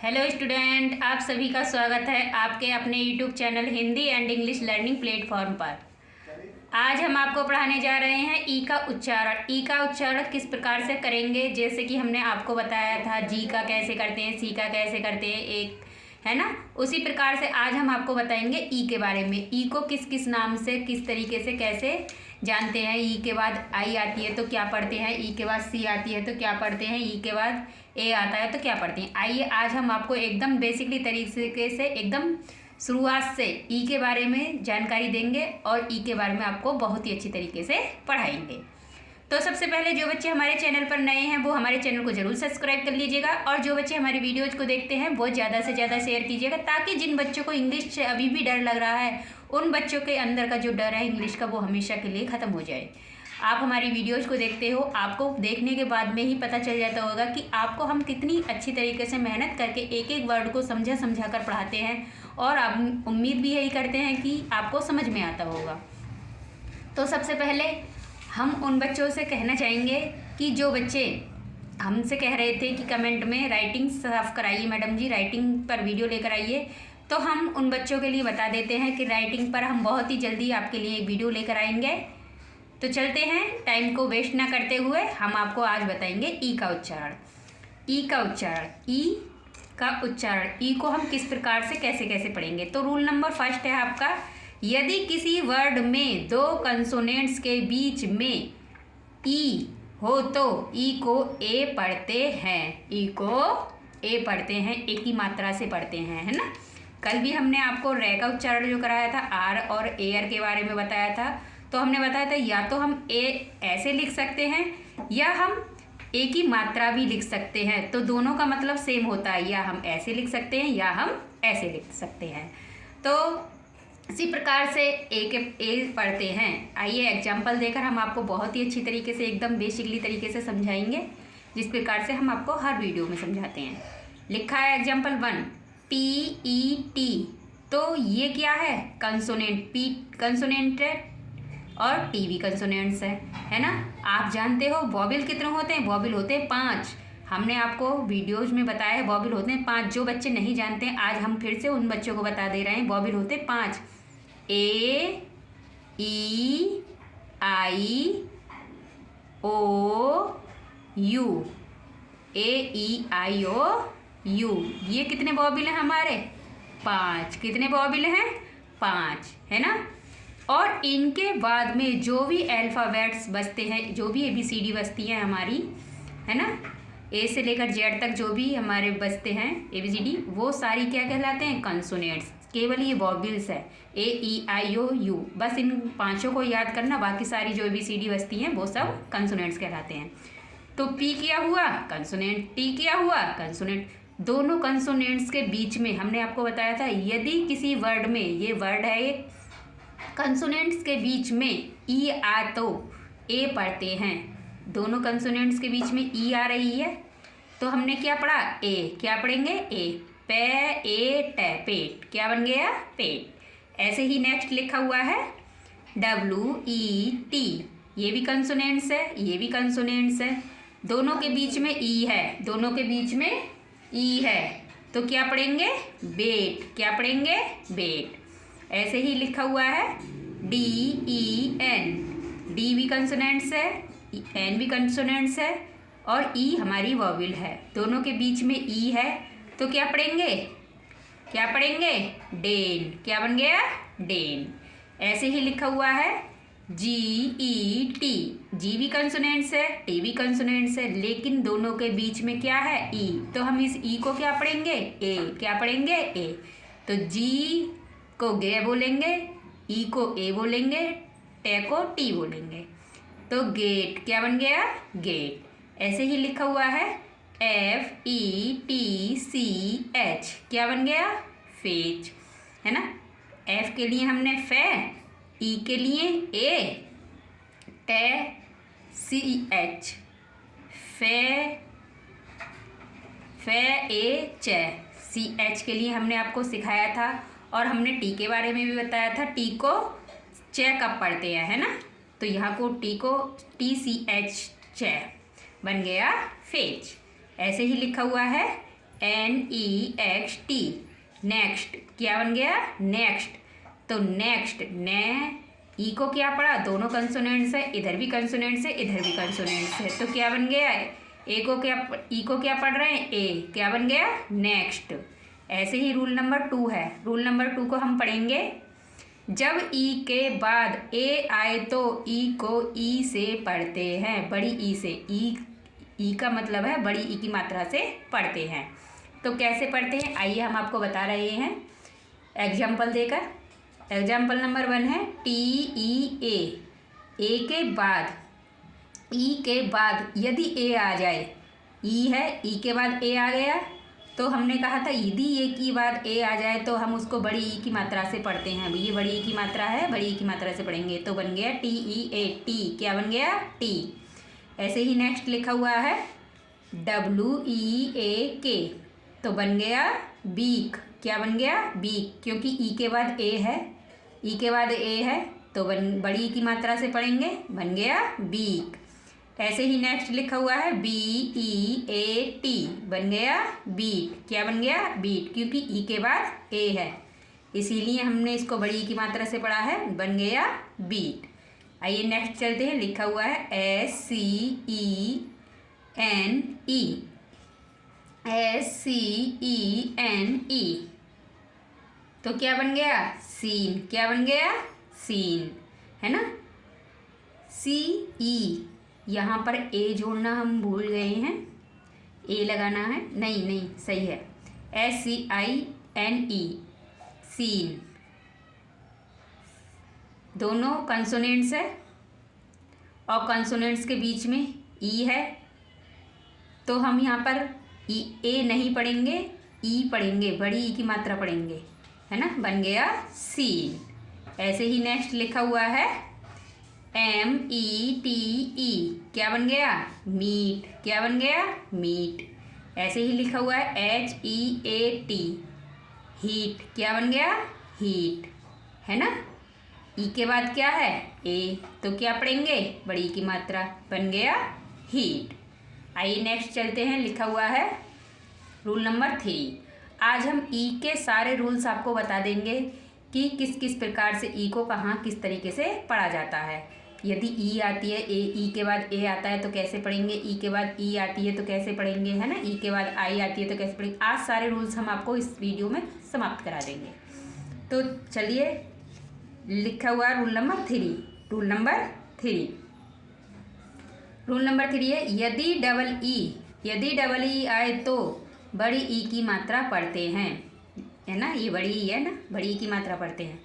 Hello student, आप सभी का स्वागत है आपके अपने YouTube channel Hindi and English learning platform पर। आज हम आपको पढ़ाने जा रहे हैं ई का उच्चारण। ई का उच्चारण किस प्रकार से करेंगे, जैसे कि हमने आपको बताया था जी का कैसे करते हैं, सी का कैसे करते हैं, एक है ना, उसी प्रकार से आज हम आपको बताएंगे ई के बारे में। ई को किस किस नाम से, किस तरीके से कैसे जानते हैं। ई के बाद आई आती है तो क्या पढ़ते हैं, ई के बाद सी आती है तो क्या पढ़ते हैं, ई के बाद ए आता है तो क्या पढ़ते हैं। आइए आज हम आपको एकदम बेसिकली तरीके से एकदम शुरुआत से ई के बारे में जानकारी देंगे और ई के बारे में आपको बहुत ही अच्छी तरीके से पढ़ाएंगे। तो सबसे पहले जो बच्चे हमारे चैनल पर नए हैं वो हमारे चैनल को ज़रूर सब्सक्राइब कर लीजिएगा और जो बच्चे हमारी वीडियोज़ को देखते हैं वो ज़्यादा से ज़्यादा शेयर कीजिएगा, ताकि जिन बच्चों को इंग्लिश से अभी भी डर लग रहा है उन बच्चों के अंदर का जो डर है इंग्लिश का वो हमेशा के लिए ख़त्म हो जाए। आप हमारी वीडियोज़ को देखते हो, आपको देखने के बाद में ही पता चल जाता होगा कि आपको हम कितनी अच्छी तरीके से मेहनत करके एक एक वर्ड को समझा कर पढ़ाते हैं, और आप उम्मीद भी यही करते हैं कि आपको समझ में आता होगा। तो सबसे पहले हम उन बच्चों से कहना चाहेंगे कि जो बच्चे हमसे कह रहे थे कि कमेंट में राइटिंग साफ कराइए मैडम जी, राइटिंग पर वीडियो लेकर आइए, तो हम उन बच्चों के लिए बता देते हैं कि राइटिंग पर हम बहुत ही जल्दी आपके लिए एक वीडियो लेकर आएंगे। तो चलते हैं, टाइम को वेस्ट ना करते हुए हम आपको आज बताएंगे ई का उच्चारण। ई का उच्चारण, ई का उच्चारण, ई को हम किस प्रकार से कैसे कैसे पढ़ेंगे। तो रूल नंबर फर्स्ट है आपका, यदि किसी वर्ड में दो कंसोनेंट्स के बीच में ई हो तो ई को ए पढ़ते हैं, ई को ए पढ़ते हैं, एक ही मात्रा से पढ़ते हैं, है ना। कल भी हमने आपको रे का उच्चारण जो कराया था, आर और एयर के बारे में बताया था। तो हमने बताया था या तो हम ए ऐसे लिख सकते हैं या हम एक ही मात्रा भी लिख सकते हैं, तो दोनों का मतलब सेम होता है, या हम ऐसे लिख सकते हैं या हम ऐसे लिख सकते हैं। तो इसी प्रकार से ए पढ़ते हैं। आइए एग्जाम्पल देकर हम आपको बहुत ही अच्छी तरीके से एकदम बेसिकली तरीके से समझाएंगे, जिस प्रकार से हम आपको हर वीडियो में समझाते हैं। लिखा है एग्जाम्पल 1, TET। तो ये क्या है, कंसोनेंट, पी कंसोनेंट है और टी भी कंसोनेंट्स है ना। आप जानते हो वॉवेल कितने होते हैं, वॉवेल होते हैं 5। हमने आपको वीडियोज में बताया है वॉवेल होते हैं 5। जो बच्चे नहीं जानते हैं आज हम फिर से उन बच्चों को बता दे रहे हैं, वॉवेल होते हैं 5। ए, ई, आई, ओ, you, A, E, I, O, you, ये कितने वॉवेल हैं हमारे, 5। कितने वॉवेल हैं, 5, है ना। और इनके बाद में जो भी अल्फ़ाबेट्स बचते हैं, जो भी ABCD बचती हैं हमारी, है ना, ए से लेकर जेड तक जो भी हमारे बचते हैं ABCD, वो सारी क्या कहलाते हैं, कंसोनेंट्स। केवल ये वॉवेल्स है, ए, ई, आई, ओ, यू, बस इन 5 को याद करना, बाकी सारी जो ABCD बचती हैं वो सब कंसोनेंट्स कहलाते हैं। तो पी क्या हुआ, कंसोनेंट, टी क्या हुआ, कंसोनेंट। दोनों कंसोनेंट्स के बीच में हमने आपको बताया था, यदि किसी वर्ड में, ये वर्ड है एक, कंसोनेंट्स के बीच में ई आ तो ए पढ़ते हैं। दोनों कंसोनेंट्स के बीच में ई आ रही है तो हमने क्या पढ़ा, ए, क्या पढ़ेंगे, ए, पे, ए, टे, पेट, क्या बन गया, पेट। ऐसे ही नेक्स्ट लिखा हुआ है WET, ये भी कंसोनेंट्स है, ये भी कंसोनेंट्स है, दोनों के बीच में ई है, दोनों के बीच में ई है, तो क्या पढ़ेंगे, बेट, क्या पढ़ेंगे, बेट। ऐसे ही लिखा हुआ है DEN, डी भी कंसोनेंट्स है, एन भी कंसोनेंट्स है और ई हमारी वॉवेल है, दोनों के बीच में ई है, तो क्या पढ़ेंगे, क्या पढ़ेंगे, डेन, क्या बन गया, डेन। ऐसे ही लिखा हुआ है GET, जी भी कंसोनेंट्स है, टी भी कंसोनेंट्स है, लेकिन दोनों के बीच में क्या है, ई, तो हम इस ई को क्या पढ़ेंगे, ए, क्या पढ़ेंगे, ए। तो जी को गे बोलेंगे, ई को ए बोलेंगे, टे को टी बोलेंगे, तो गेट, क्या बन गया, गेट। ऐसे ही लिखा हुआ है FETCH, क्या बन गया, फेच, है ना। एफ के लिए हमने फे, ई के लिए ए, टे, CH, फे, फे, ए, चे, CH के लिए हमने आपको सिखाया था, और हमने टी के बारे में भी बताया था, टी को चे कब पढ़ते हैं, है ना। तो यहाँ को टी को TCH, चे, बन गया फेच। ऐसे ही लिखा हुआ है NEXT, नेक्स्ट। क्या बन गया? नेक्स्ट। तो नेक्स्ट ई को क्या पढ़ा? दोनों कंसोनेंट्स है, इधर भी कंसोनेंट्स है, इधर भी कंसोनेंट्स है, तो क्या बन गया? ई को क्या पढ़ रहे हैं? ए। क्या बन गया? नेक्स्ट। ऐसे ही रूल नंबर 2 है। रूल नंबर 2 को हम पढ़ेंगे। जब ई के बाद ए आए तो ई को ई से पढ़ते हैं, बड़ी ई से। ई का मतलब है बड़ी ई की मात्रा से पढ़ते हैं। तो कैसे पढ़ते हैं आइए हम आपको बता रहे हैं एग्जाम्पल देकर। एग्जाम्पल नंबर 1 है TEA। ए के बाद, ई के बाद यदि ए आ जाए, ई है, ई के बाद ए आ गया, तो हमने कहा था यदि ए के बाद ए आ जाए तो हम उसको बड़ी ई की मात्रा से पढ़ते हैं। अभी ये बड़ी ई की मात्रा है, बड़ी ई की मात्रा से पढ़ेंगे तो बन गया TEA। टी क्या बन गया? टी। ऐसे ही नेक्स्ट लिखा हुआ है WEAK, तो बन गया बीक। क्या बन गया? बीक, क्योंकि ई के बाद ए है, ई के बाद ए है तो बड़ी ई की मात्रा से पढ़ेंगे, बन गया बीक। ऐसे ही नेक्स्ट लिखा हुआ है BEAT, बन गया बीट। क्या बन गया? बीट, क्योंकि ई के बाद ए है, इसीलिए हमने इसको बड़ी ई की मात्रा से पढ़ा है, बन गया बीट। आइए नेक्स्ट चलते हैं। लिखा हुआ है SCENE, SCENE, तो क्या बन गया? सीन। क्या बन गया? सीन, है ना। CE, यहाँ पर ए जोड़ना हम भूल गए हैं, ए लगाना है। नहीं सही है, SCINE, सीन। दोनों कंसोनेंट्स है और कंसोनेंट्स के बीच में ई है, तो हम यहाँ पर ए नहीं पढ़ेंगे, ई पढ़ेंगे, बड़ी ई की मात्रा पढ़ेंगे, है ना। बन गया सीन। ऐसे ही नेक्स्ट लिखा हुआ है MEATE, क्या बन गया? मीट। क्या बन गया? मीट। ऐसे ही लिखा हुआ है HEAT, हीट। क्या बन गया? हीट, है ना। ई के बाद क्या है? ए, तो क्या पढ़ेंगे? बड़ी की मात्रा, बन गया हीट। आइए नेक्स्ट चलते हैं। लिखा हुआ है रूल नंबर 3। आज हम ई के सारे रूल्स आपको बता देंगे कि किस किस प्रकार से ई को कहाँ किस तरीके से पढ़ा जाता है। यदि ई आती है, ई के बाद ए आता है तो कैसे पढ़ेंगे, ई के बाद ई आती है तो कैसे पढ़ेंगे, है ना, ई के बाद आई आती है तो कैसे पढ़ेंगे। आज सारे रूल्स हम आपको इस वीडियो में समाप्त करा देंगे। तो चलिए, लिखा हुआ रूल नंबर 3। रूल नंबर 3 है यदि डबल ई आए तो बड़ी ई की मात्रा पढ़ते हैं, है ना। ये बड़ी ई है ना, बड़ी ई की मात्रा पढ़ते हैं।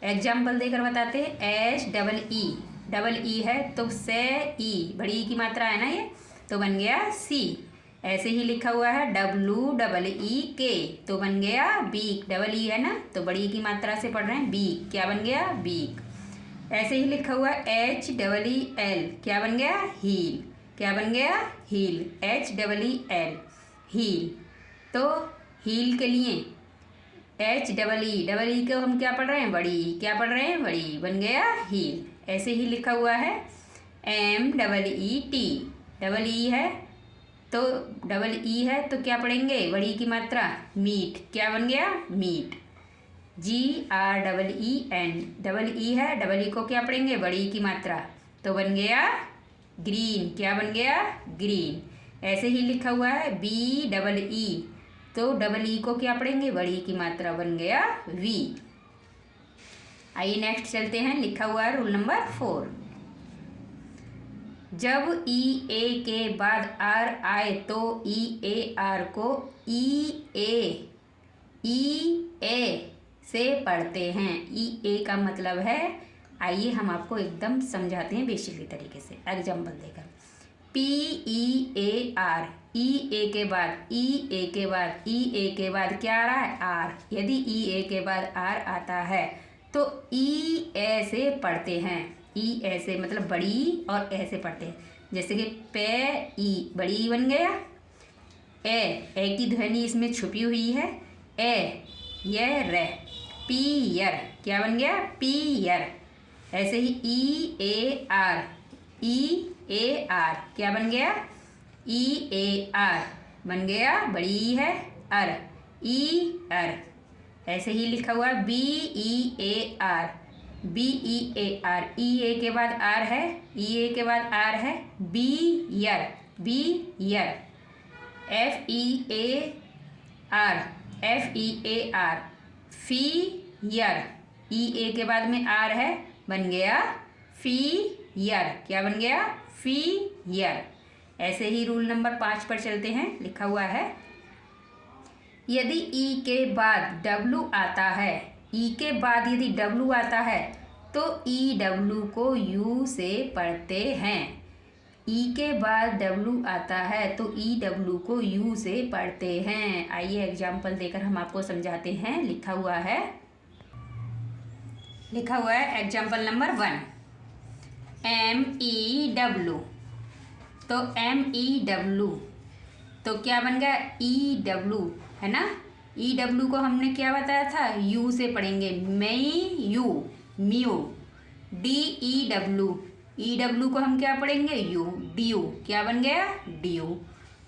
एग्जाम्पल देकर बताते हैं। SEE, डबल ई है तो से ई, बड़ी ई की मात्रा है ना ये, तो बन गया सी। ऐसे ही लिखा हुआ है WEEK, तो बन गया बीक। डबल ई है ना, तो बड़ी ई की मात्रा से पढ़ रहे हैं, बीक। क्या बन गया? बीक। ऐसे ही लिखा हुआ है HEEL, क्या बन गया? हील। क्या बन गया? हील। HEEL, heel. तो हील के लिए डबल ई को हम क्या पढ़ रहे हैं? बड़ी। क्या पढ़ रहे हैं? बड़ी, बन गया हील। ऐसे ही लिखा हुआ है MEET, डबल ई है तो क्या पढ़ेंगे? बड़ी की मात्रा, मीट। क्या बन गया? मीट। GREEN, डबल ई है, डबल ई को क्या पढ़ेंगे? बड़ी की मात्रा, तो बन गया ग्रीन। क्या बन गया? ग्रीन। ऐसे ही लिखा हुआ है BEE, तो डबल ई को क्या पढ़ेंगे? बड़ी की मात्रा, बन गया वी। आइए नेक्स्ट चलते हैं। लिखा हुआ है रूल नंबर 4। जब EA के बाद R आए तो EAR को EA से पढ़ते हैं। EA का मतलब है, आइए हम आपको एकदम समझाते हैं बेसिकली तरीके से एग्जाम्पल देकर। PEAR, EA के बाद क्या आ रहा है? R। यदि EA के बाद R आता है तो EA से पढ़ते हैं। EA से मतलब बड़ी और ऐसे पढ़ते हैं, जैसे कि पे ई, बड़ी ई बन गया। ए की ध्वनि इसमें छुपी हुई है, ये रे, पीयर। क्या बन गया? पीयर। ऐसे ही EAR, क्या बन गया? EAR बन गया, बड़ी ई है अर, ई अर। ऐसे ही लिखा हुआ है B E A R, B E A R. E A के बाद आर है, ई ए के बाद आर है, bear, bear. F E A R, F E A R, fear. E A के बाद में आर है, बन गया फी यर। क्या बन गया? फी यर। ऐसे ही रूल नंबर 5 पर चलते हैं। लिखा हुआ है यदि ई के बाद डब्लू आता है, ई के बाद यदि डब्लू आता है तो ई डब्लू को यू से पढ़ते हैं। ई के बाद डब्लू आता है तो ई डब्लू को यू से पढ़ते हैं। आइए एग्जाम्पल देकर हम आपको समझाते हैं। लिखा हुआ है example number 1, M E W. तो एम ई डब्लू तो क्या बन गया? ई डब्लू, है ना। ई डब्लू को हमने क्या बताया था? यू से पढ़ेंगे, M U, mew. D E W, E W को हम क्या पढ़ेंगे? U, dew. क्या बन गया? Dew.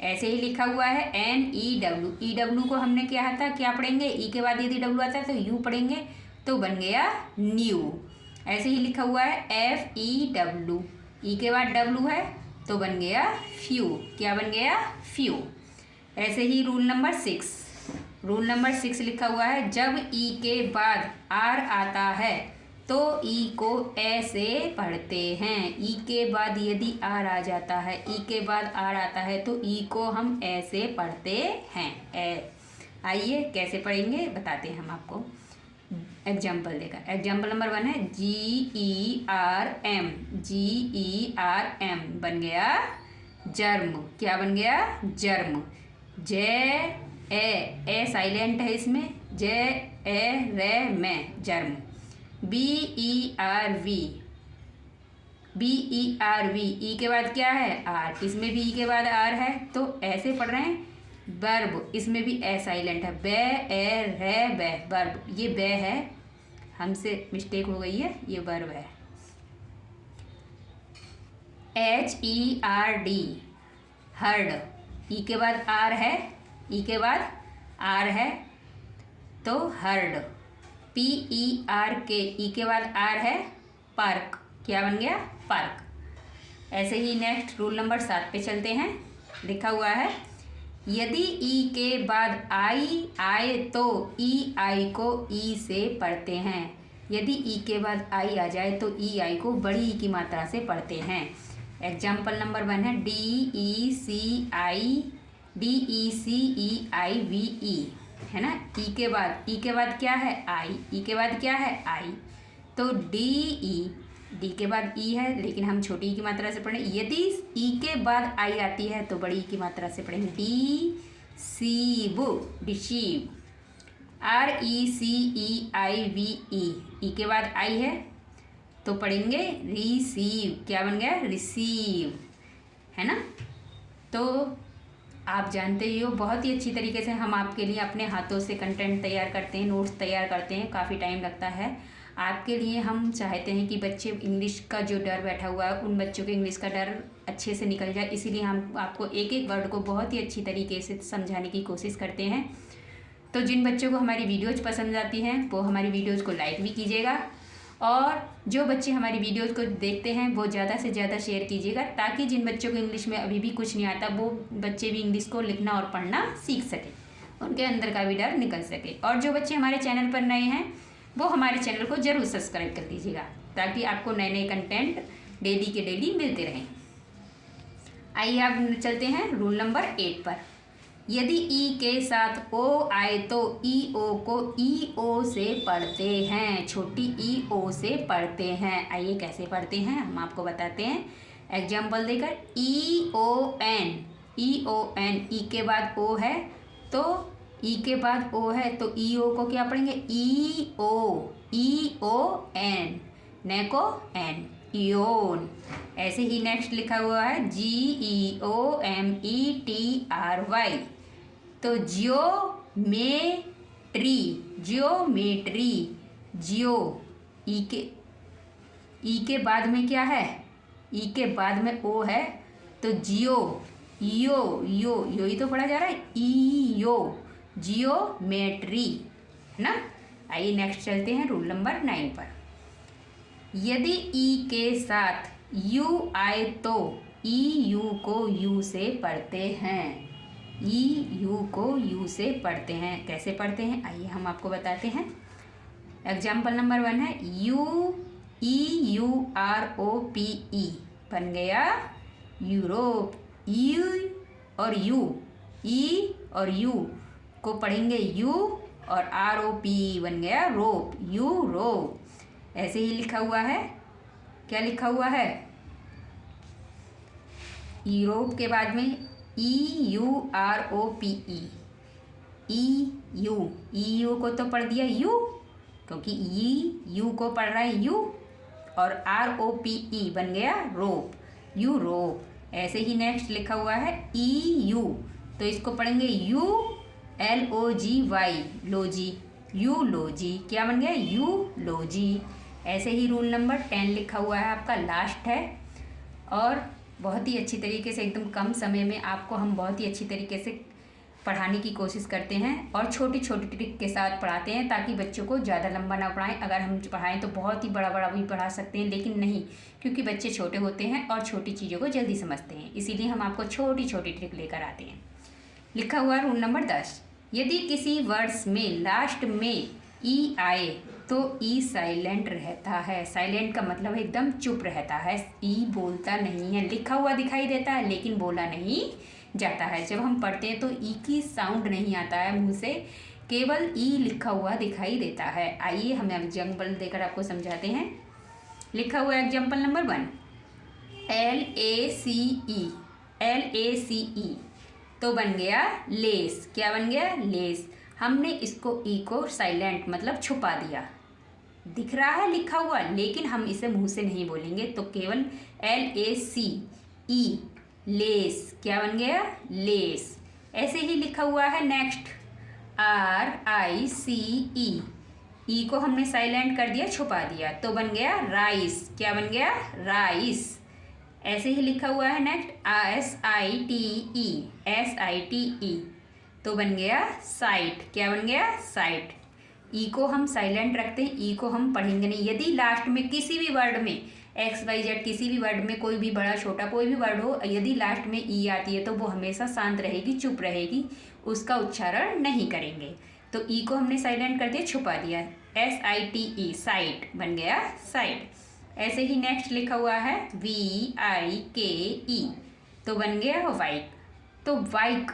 ऐसे ही लिखा हुआ है N E W. E W को हमने क्या था, क्या पढ़ेंगे? ई के बाद यदि डब्लू आता है तो यू पढ़ेंगे, तो बन गया न्यू। ऐसे ही लिखा हुआ है एफ ई डब्लू। ई के बाद डब्लू है तो बन गया फ्यू। क्या बन गया? फ्यू। ऐसे ही रूल नंबर 6 लिखा हुआ है जब ई के बाद आर आता है तो ई को ए से पढ़ते हैं। ई के बाद यदि आर आ जाता है, ई के बाद आर आता है तो ई को हम ए से पढ़ते हैं। ए। आइए कैसे पढ़ेंगे बताते हैं हम आपको एग्जाम्पल देकर। एग्जाम्पल नंबर 1 है जी ई आर एम, जी ई आर एम बन गया जर्म। क्या बन गया? जर्म। जे ए साइलेंट है इसमें, जे ए रे में, germ. B E R V, B E R V. E के बाद क्या है? आर। इसमें भी ई के बाद आर है तो ऐसे पढ़ रहे हैं। वर्ब, इसमें भी ए साइलेंट है, बे ए रे बे, वर्ब। ये बे है, हमसे मिस्टेक हो गई है, ये वर्ब है। H E R D, heard. E के बाद आर है, ई के बाद आर है तो हर्ड। पी ई आर के, ई के बाद आर है, पार्क। क्या बन गया? पार्क। ऐसे ही नेक्स्ट रूल नंबर 7 पे चलते हैं। लिखा हुआ है यदि ई के बाद आई आए तो ई आई को ई से पढ़ते हैं। यदि ई के बाद आई आ जाए तो ई आई को बड़ी ई की मात्रा से पढ़ते हैं। एग्जाम्पल नंबर 1 है डी ई सी आई, डी ई सी ई आई वी ई, है ना। ई के बाद क्या है? आई। ई के बाद क्या है? आई। तो डी के बाद ई है लेकिन हम छोटी ई की मात्रा से पढ़ें। यदि ई के बाद आई आती है तो बड़ी ई की मात्रा से पढ़ेंगे। डी सी वो, डिशीव। आर ई सी ई आई वी ई, ई के बाद आई है तो पढ़ेंगे रिसीव। क्या बन गया? रिसीव, है ना। तो आप जानते ही हो बहुत ही अच्छी तरीके से हम आपके लिए अपने हाथों से कंटेंट तैयार करते हैं, नोट्स तैयार करते हैं। काफ़ी टाइम लगता है आपके लिए। हम चाहते हैं कि बच्चे इंग्लिश का जो डर बैठा हुआ है उन बच्चों के इंग्लिश का डर अच्छे से निकल जाए, इसीलिए हम आपको एक एक वर्ड को बहुत ही अच्छी तरीके से समझाने की कोशिश करते हैं। तो जिन बच्चों को हमारी वीडियोज़ पसंद आती हैं वो हमारी वीडियोज़ को लाइक भी कीजिएगा, और जो बच्चे हमारी वीडियोज़ को देखते हैं वो ज़्यादा से ज़्यादा शेयर कीजिएगा, ताकि जिन बच्चों को इंग्लिश में अभी भी कुछ नहीं आता वो बच्चे भी इंग्लिश को लिखना और पढ़ना सीख सकें, उनके अंदर का भी डर निकल सके। और जो बच्चे हमारे चैनल पर नए हैं वो हमारे चैनल को ज़रूर सब्सक्राइब कर दीजिएगा, ताकि आपको नए नए कंटेंट डेली के डेली मिलते रहें। आइए अब चलते हैं रूल नंबर 8 पर। यदि ई के साथ ओ आए तो ई ओ को ई ओ से पढ़ते हैं, छोटी ई ओ से पढ़ते हैं। आइए कैसे पढ़ते हैं हम आपको बताते हैं एग्जाम्पल देकर। ई ओ एन, ई ओ एन, ई के बाद ओ है तो ई के बाद ओ है तो ई ओ को क्या पढ़ेंगे? ई ओ एन, ने को एन, इयोन। ऐसे ही नेक्स्ट लिखा हुआ है G E O M E T R Y, तो जियोमेट्री, जियो। ई के बाद में क्या है? ई के बाद में ओ है तो जियो, यो ही तो पढ़ा जा रहा है, ई यो। जियोमेट्री, है ना। आइए नेक्स्ट चलते हैं रूल नंबर 9 पर। यदि ई के साथ यू आए तो ई यू को यू से पढ़ते हैं। ई यू को यू से पढ़ते हैं। कैसे पढ़ते हैं आइए हम आपको बताते हैं। एग्जाम्पल नंबर 1 है U E U R O P E बन गया यूरोप। यू और यू, ई और यू को पढ़ेंगे यू और आर ओ पी बन गया रोप, यूरोप। ऐसे ही लिखा हुआ है। क्या लिखा हुआ है? यूरोप के बाद में E U R O P E, E U को तो पढ़ दिया यू, क्योंकि ई यू को पढ़ रहा है यू, और आर ओ पी ई बन गया रोप, यूरोप। ऐसे ही नेक्स्ट लिखा हुआ है ई यू, तो इसको पढ़ेंगे U L O G Y, logy, U logy. क्या बन गया? U logy. ऐसे ही रूल नंबर 10 लिखा हुआ है आपका, लास्ट है, और बहुत ही अच्छी तरीके से एकदम कम समय में आपको हम बहुत ही अच्छी तरीके से पढ़ाने की कोशिश करते हैं और छोटी छोटी ट्रिक के साथ पढ़ाते हैं, ताकि बच्चों को ज़्यादा लंबा ना पढ़ाएं। अगर हम पढ़ाएं तो बहुत ही बड़ा बड़ा भी पढ़ा सकते हैं, लेकिन नहीं, क्योंकि बच्चे छोटे होते हैं और छोटी चीज़ों को जल्दी समझते हैं, इसीलिए हम आपको छोटी छोटी ट्रिक लेकर आते हैं। लिखा हुआ रूल नंबर 10, यदि किसी वर्ड्स में लास्ट में ई आए तो ई साइलेंट रहता है। साइलेंट का मतलब एकदम चुप रहता है, ई बोलता नहीं है। लिखा हुआ दिखाई देता है लेकिन बोला नहीं जाता है। जब हम पढ़ते हैं तो ई की साउंड नहीं आता है मुंह से, केवल ई लिखा हुआ दिखाई देता है। आइए हम एग्जाम्पल देकर आपको समझाते हैं। लिखा हुआ एग्जाम्पल नंबर 1, LACE, LACE तो बन गया लेस। क्या बन गया? लेस। हमने इसको ई को साइलेंट मतलब छुपा दिया, दिख रहा है लिखा हुआ, लेकिन हम इसे मुंह से नहीं बोलेंगे, तो केवल LACE, लेस। क्या बन गया? लेस। ऐसे ही लिखा हुआ है नेक्स्ट RICE, ई को हमने साइलेंट कर दिया, छुपा दिया, तो बन गया राइस। क्या बन गया? राइस। ऐसे ही लिखा हुआ है नेक्स्ट SITE, तो बन गया साइट। क्या बन गया? साइट। ई को हम साइलेंट रखते हैं, ई को हम पढ़ेंगे नहीं। यदि लास्ट में किसी भी वर्ड में XYZ, किसी भी वर्ड में कोई भी बड़ा छोटा कोई भी वर्ड हो, यदि लास्ट में ई आती है तो वो हमेशा शांत रहेगी, चुप रहेगी, उसका उच्चारण नहीं करेंगे। तो ई को हमने साइलेंट कर दिया, छुपा दिया, SITE, साइट बन गया साइट। ऐसे ही नेक्स्ट लिखा हुआ है VIKE, तो बन गया वाइक। तो वाइक,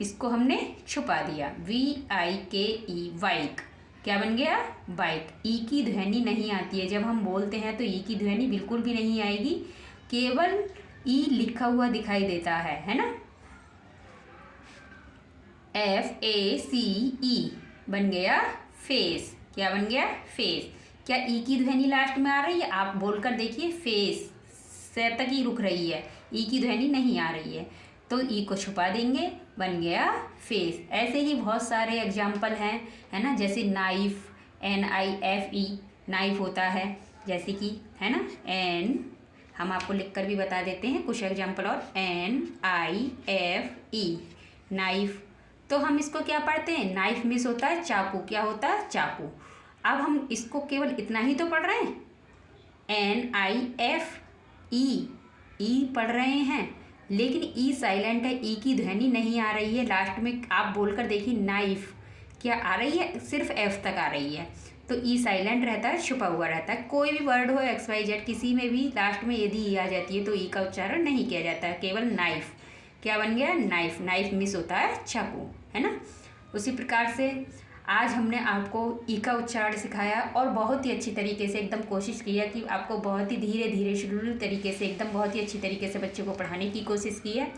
इसको हमने छुपा दिया, VIKE, वाइक। क्या बन गया? बाइक। ई की ध्वनि नहीं आती है, जब हम बोलते हैं तो ई की ध्वनि बिल्कुल भी नहीं आएगी, केवल ई लिखा हुआ दिखाई देता है ना। FACE बन गया फेस। क्या बन गया? फेस। क्या ई की ध्वनि लास्ट में आ रही है? आप बोलकर देखिए, फेस से तक ही रुक रही है, ई की ध्वनि नहीं आ रही है, तो ई को छुपा देंगे, बन गया फेस। ऐसे ही बहुत सारे एग्जाम्पल हैं, है ना, जैसे नाइफ, NIFE, नाइफ होता है, जैसे कि, है ना, एन, हम आपको लिखकर भी बता देते हैं कुछ एग्जाम्पल और, NIFE, नाइफ। तो हम इसको क्या पढ़ते हैं? नाइफ मिस होता है चाकू। क्या होता है? चाकू। अब हम इसको केवल इतना ही तो पढ़ रहे हैं, NIFE, ई पढ़ रहे हैं, लेकिन ई साइलेंट है, ई की ध्वनि नहीं आ रही है लास्ट में। आप बोलकर देखिए नाइफ, क्या आ रही है? सिर्फ F तक आ रही है, तो ई साइलेंट रहता है, छुपा हुआ रहता है। कोई भी वर्ड हो XYZ, किसी में भी लास्ट में यदि ई आ जाती है तो ई का उच्चारण नहीं किया जाता है, केवल नाइफ। क्या बन गया? नाइफ। नाइफ मिस होता है चाकू, है ना। उसी प्रकार से आज हमने आपको ई का उच्चारण सिखाया और बहुत ही अच्छी तरीके से एकदम कोशिश किया कि आपको बहुत ही धीरे धीरे शुरू तरीके से एकदम बहुत ही अच्छी तरीके से बच्चों को पढ़ाने की कोशिश की है,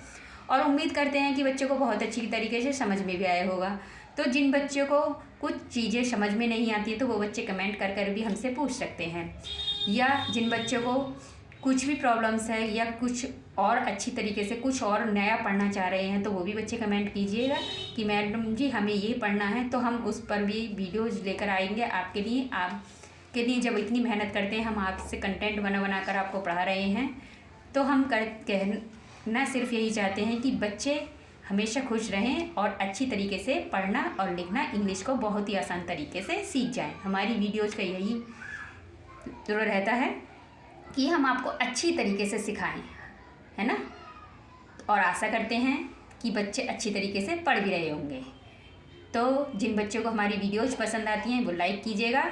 और उम्मीद करते हैं कि बच्चों को बहुत अच्छी तरीके से समझ में भी आया होगा। तो जिन बच्चों को कुछ चीज़ें समझ में नहीं आती है तो वो बच्चे कमेंट कर कर भी हमसे पूछ सकते हैं, या जिन बच्चों को कुछ भी प्रॉब्लम्स है या कुछ और अच्छी तरीके से कुछ और नया पढ़ना चाह रहे हैं तो वो भी बच्चे कमेंट कीजिएगा कि मैडम जी हमें ये पढ़ना है, तो हम उस पर भी वीडियोज़ लेकर आएंगे आपके लिए। आपके लिए जब इतनी मेहनत करते हैं, हम आपसे कंटेंट बना कर आपको पढ़ा रहे हैं, तो हम कहना सिर्फ यही चाहते हैं कि बच्चे हमेशा खुश रहें और अच्छी तरीके से पढ़ना और लिखना, इंग्लिश को बहुत ही आसान तरीके से सीख जाएं। हमारी वीडियोज़ का यही ज़रूर रहता है कि हम आपको अच्छी तरीके से सिखाएं, है ना। और आशा करते हैं कि बच्चे अच्छी तरीके से पढ़ भी रहे होंगे। तो जिन बच्चों को हमारी वीडियोज़ पसंद आती हैं वो लाइक कीजिएगा,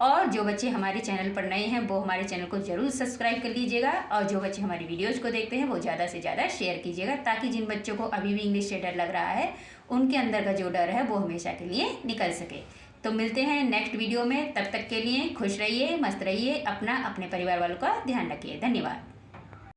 और जो बच्चे हमारे चैनल पर नए हैं वो हमारे चैनल को ज़रूर सब्सक्राइब कर लीजिएगा, और जो बच्चे हमारी वीडियोज़ को देखते हैं वो ज़्यादा से ज़्यादा शेयर कीजिएगा, ताकि जिन बच्चों को अभी भी इंग्लिश से डर लग रहा है उनके अंदर का जो डर है वो हमेशा के लिए निकल सके। तो मिलते हैं नेक्स्ट वीडियो में, तब तक के लिए खुश रहिए, मस्त रहिए, अपना अपने परिवार वालों का ध्यान रखिए। धन्यवाद।